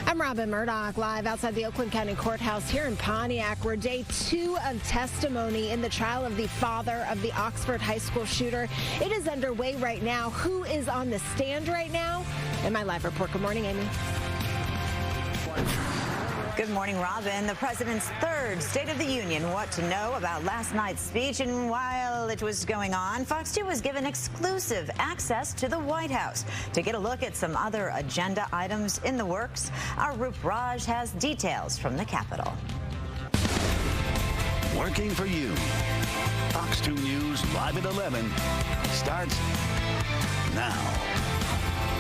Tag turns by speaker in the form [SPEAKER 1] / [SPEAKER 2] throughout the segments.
[SPEAKER 1] I'm Robin Murdoch, live outside the Oakland County Courthouse here in Pontiac, where day 2 of testimony in the trial of the father of the Oxford High School shooter. It is underway right now. Who is on the stand right now? In my live report. Good morning, Amy.
[SPEAKER 2] Good morning, Robin. The president's third State of the Union. What to know about last night's speech. And while it was going on, Fox 2 was given exclusive access to the White House. To get a look at some other agenda items in the works, our Rup Raj has details from the Capitol.
[SPEAKER 3] Working for you. Fox 2 News live at 11 starts now.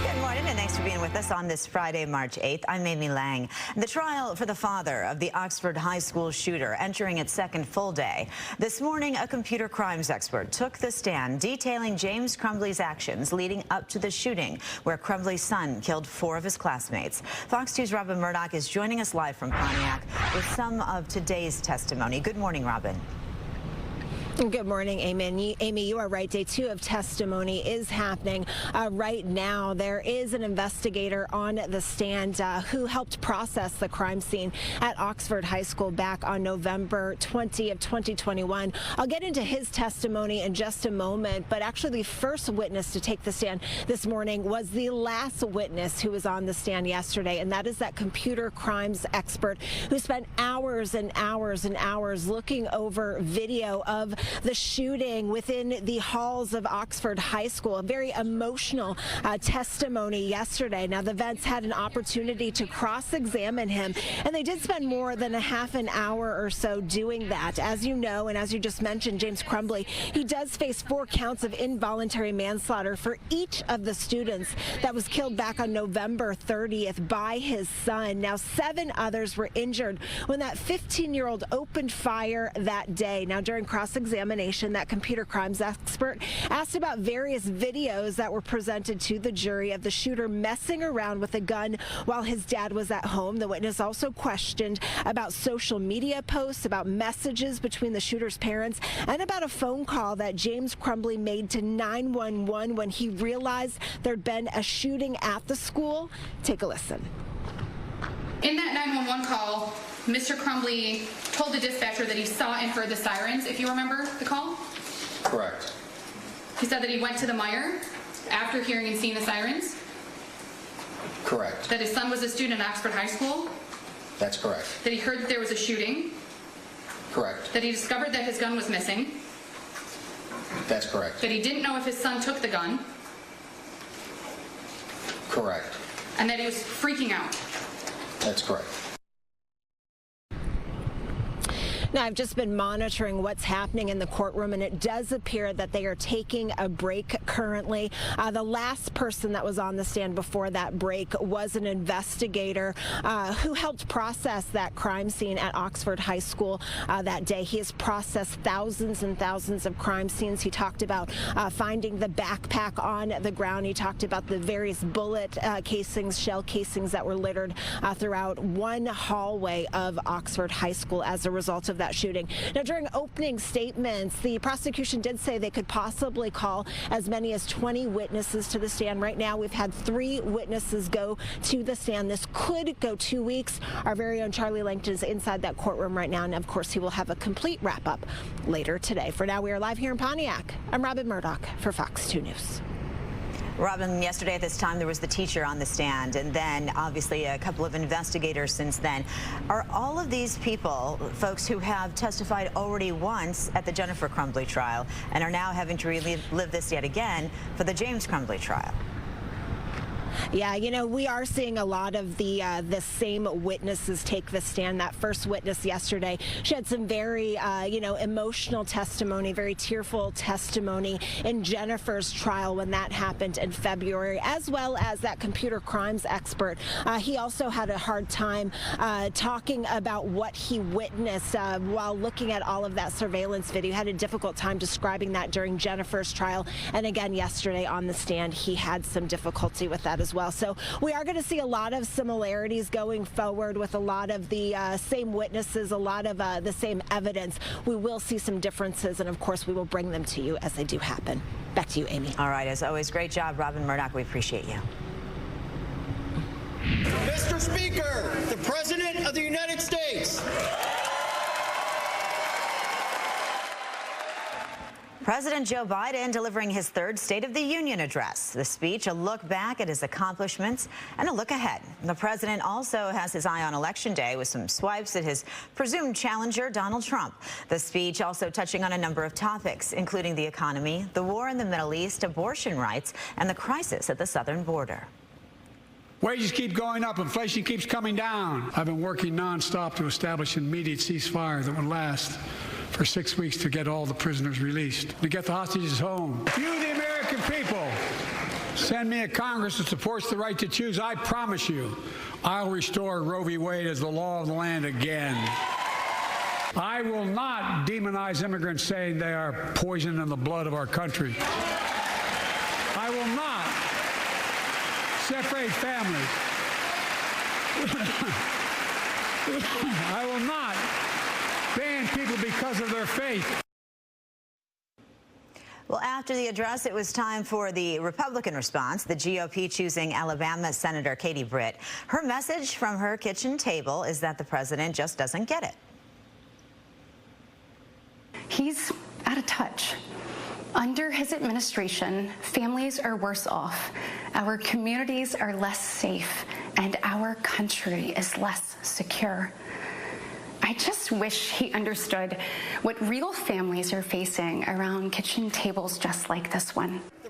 [SPEAKER 2] Good morning, and thanks for being with us on this Friday, March 8th. I'm Amy Lange. The trial for the father of the Oxford High School shooter entering its second full day. This morning, a computer crimes expert took the stand detailing James Crumbley's actions leading up to the shooting, where Crumbley's son killed 4 of his classmates. Fox 2's Robin Murdoch is joining us live from Pontiac with some of today's testimony. Good morning, Robin.
[SPEAKER 1] Good morning, Amy. Amy, you are right. Day 2 of testimony is happening right now. There is an investigator on the stand who helped process the crime scene at Oxford High School back on November 20 of 2021. I'll get into his testimony in just a moment, but actually the first witness to take the stand this morning was the last witness who was on the stand yesterday, and that is that computer crimes expert who spent hours and hours and hours looking over video of the shooting within the halls of Oxford High School. A very emotional testimony yesterday. Now, the vets had an opportunity to cross-examine him, and they did spend more than a half an hour or so doing that. As you know, and as you just mentioned, James Crumbley, he does face 4 counts of involuntary manslaughter for each of the students that was killed back on November 30th by his son. Now, 7 others were injured when that 15-year-old opened fire that day. Now, during cross-examination, that computer crimes expert asked about various videos that were presented to the jury of the shooter messing around with a gun while his dad was at home. The witness also questioned about social media posts, about messages between the shooter's parents, and about a phone call that James Crumbley made to 911 when he realized there'd been a shooting at the school. Take a listen.
[SPEAKER 4] In that 911 call, Mr. Crumbley told the dispatcher that he saw and heard the sirens, if you remember the call?
[SPEAKER 5] Correct.
[SPEAKER 4] He said that he went to the Meijer after hearing and seeing the sirens?
[SPEAKER 5] Correct.
[SPEAKER 4] That his son was a student at Oxford High School?
[SPEAKER 5] That's correct.
[SPEAKER 4] That he heard that there was a shooting?
[SPEAKER 5] Correct.
[SPEAKER 4] That he discovered that his gun was missing?
[SPEAKER 5] That's correct.
[SPEAKER 4] That he didn't know if his son took the gun?
[SPEAKER 5] Correct.
[SPEAKER 4] And that he was freaking out?
[SPEAKER 5] That's correct.
[SPEAKER 1] Now, I've just been monitoring what's happening in the courtroom, and it does appear that they are taking a break currently. The last person that was on the stand before that break was an investigator who helped process that crime scene at Oxford High School that day. He has processed thousands and thousands of crime scenes. He talked about finding the backpack on the ground. He talked about the various bullet casings, shell casings that were littered throughout one hallway of Oxford High School as a result of that shooting. Now, during opening statements, the prosecution did say they could possibly call as many as 20 witnesses to the stand. Right now, we've had 3 witnesses go to the stand. This could go 2 weeks. Our very own Charlie Langton is inside that courtroom right now, and of course, he will have a complete wrap-up later today. For now, we are live here in Pontiac. I'm Robin Murdoch for Fox 2 News.
[SPEAKER 2] Robin, yesterday at this time there was the teacher on the stand, and then obviously a couple of investigators since then. Are all of these people folks who have testified already once at the Jennifer Crumbley trial and are now having to relive this yet again for the James Crumbley trial?
[SPEAKER 1] Yeah, you know, we are seeing a lot of the same witnesses take the stand. That first witness yesterday, she had some very, emotional testimony, very tearful testimony in Jennifer's trial when that happened in February, as well as that computer crimes expert. He also had a hard time talking about what he witnessed while looking at all of that surveillance video. He had a difficult time describing that during Jennifer's trial. And again, yesterday on the stand, he had some difficulty with that as well. So we are going to see a lot of similarities going forward with a lot of the same witnesses, a lot of the same evidence. We will see some differences, and of course, we will bring them to you as they do happen. Back to you, Amy.
[SPEAKER 2] All right, as always, great job, Robin Murdoch. We appreciate you.
[SPEAKER 6] Mr. Speaker, the President of the United States.
[SPEAKER 2] President Joe Biden delivering his third State of the Union address. The speech, a look back at his accomplishments and a look ahead. The president also has his eye on Election Day with some swipes at his presumed challenger, Donald Trump. The speech also touching on a number of topics, including the economy, the war in the Middle East, abortion rights, and the crisis at the southern border.
[SPEAKER 7] Wages keep going up. Inflation keeps coming down. I've been working nonstop to establish an immediate ceasefire that would last for 6 weeks to get all the prisoners released, to get the hostages home. You, the American people, send me a Congress that supports the right to choose. I promise you, I'll restore Roe v. Wade as the law of the land again. I will not demonize immigrants saying they are poison in the blood of our country. I will not separate families. I will not ban people because of their faith.
[SPEAKER 2] Well, after the address, it was time for the Republican response, the GOP choosing Alabama Senator Katie Britt. Her message from her kitchen table is that the president just doesn't get it.
[SPEAKER 8] He's out of touch. Under his administration, families are worse off, our communities are less safe, and our country is less secure. I just wish he understood what real families are facing around kitchen tables just like this one.
[SPEAKER 2] The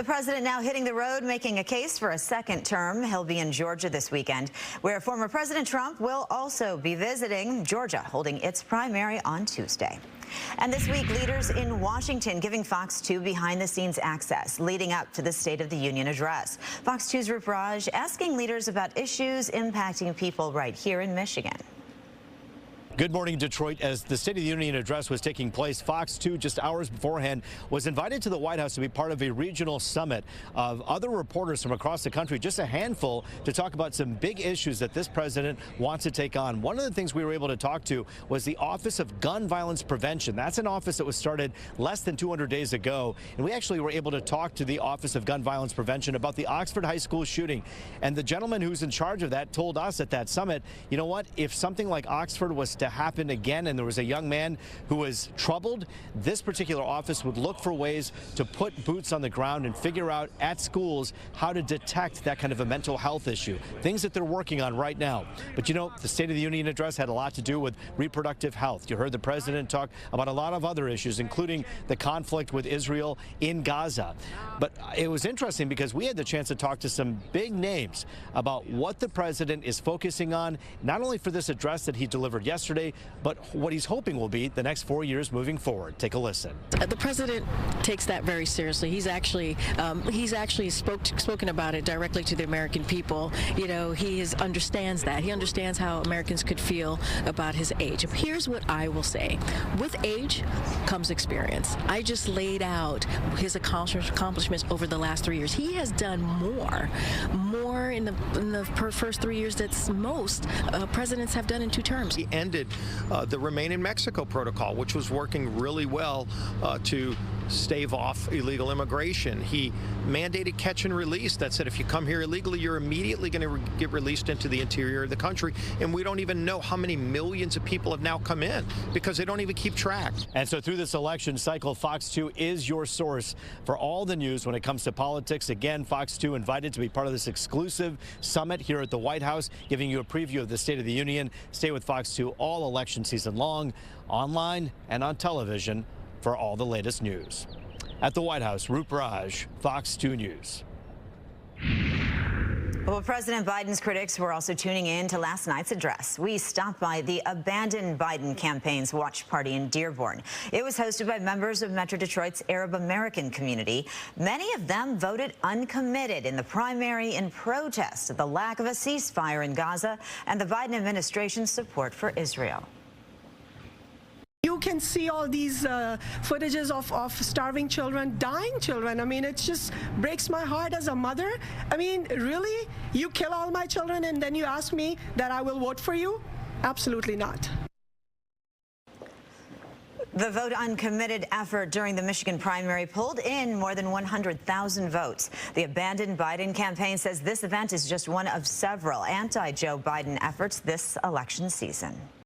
[SPEAKER 2] president now hitting the road, making a case for a second term. He'll be in Georgia this weekend, where former President Trump will also be visiting. Georgia holding its primary on Tuesday. And this week, leaders in Washington giving Fox 2 behind-the-scenes access leading up to the State of the Union address. Fox 2's Rup Raj asking leaders about issues impacting people right here in Michigan.
[SPEAKER 9] Good morning, Detroit. As the State of the Union address was taking place, Fox 2, just hours beforehand, was invited to the White House to be part of a regional summit of other reporters from across the country, just a handful, to talk about some big issues that this president wants to take on. One of the things we were able to talk to was the Office of Gun Violence Prevention. That's an office that was started less than 200 days ago, and we actually were able to talk to the Office of Gun Violence Prevention about the Oxford High School shooting. And the gentleman who's in charge of that told us at that summit, you know what, if something like Oxford was to happen again and there was a young man who was troubled, this particular office would look for ways to put boots on the ground and figure out at schools how to detect that kind of a mental health issue, things that they're working on right now. But you know, the State of the Union address had a lot to do with reproductive health. You heard the president talk about a lot of other issues, including the conflict with Israel in Gaza. But it was interesting because we had the chance to talk to some big names about what the president is focusing on, not only for this address that he delivered yesterday, but what he's hoping will be the next 4 years moving forward. Take a listen.
[SPEAKER 10] The president takes that very seriously. He's actually spoken about it directly to the American people. You know, he understands that. He understands how Americans could feel about his age. Here's what I will say. With age comes experience. I just laid out his accomplishments over the last 3 years. He has done more in the first 3 years than most presidents have done in 2 terms.
[SPEAKER 11] He ended the Remain in Mexico protocol, which was working really well to stave off illegal immigration. He mandated catch and release that said if you come here illegally, you're immediately going to get released into the interior of the country. And we don't even know how many millions of people have now come in because they don't even keep track.
[SPEAKER 9] And so through this election cycle, Fox 2 is your source for all the news when it comes to politics. Again, Fox 2 invited to be part of this exclusive summit here at the White House, giving you a preview of the State of the Union. Stay with Fox 2 all election season long, online and on television for all the latest news. At the White House, Rup Raj, Fox 2 News.
[SPEAKER 2] Well, President Biden's critics were also tuning in to last night's address. We stopped by the Abandon Biden campaign's watch party in Dearborn. It was hosted by members of Metro Detroit's Arab American community. Many of them voted uncommitted in the primary in protest of the lack of a ceasefire in Gaza and the Biden administration's support for Israel.
[SPEAKER 12] You can see all these footages of starving children, dying children. I mean, it just breaks my heart as a mother. I mean, really? You kill all my children and then you ask me that I will vote for you? Absolutely not.
[SPEAKER 2] The vote uncommitted effort during the Michigan primary pulled in more than 100,000 votes. The abandoned Biden campaign says this event is just one of several anti-Joe Biden efforts this election season.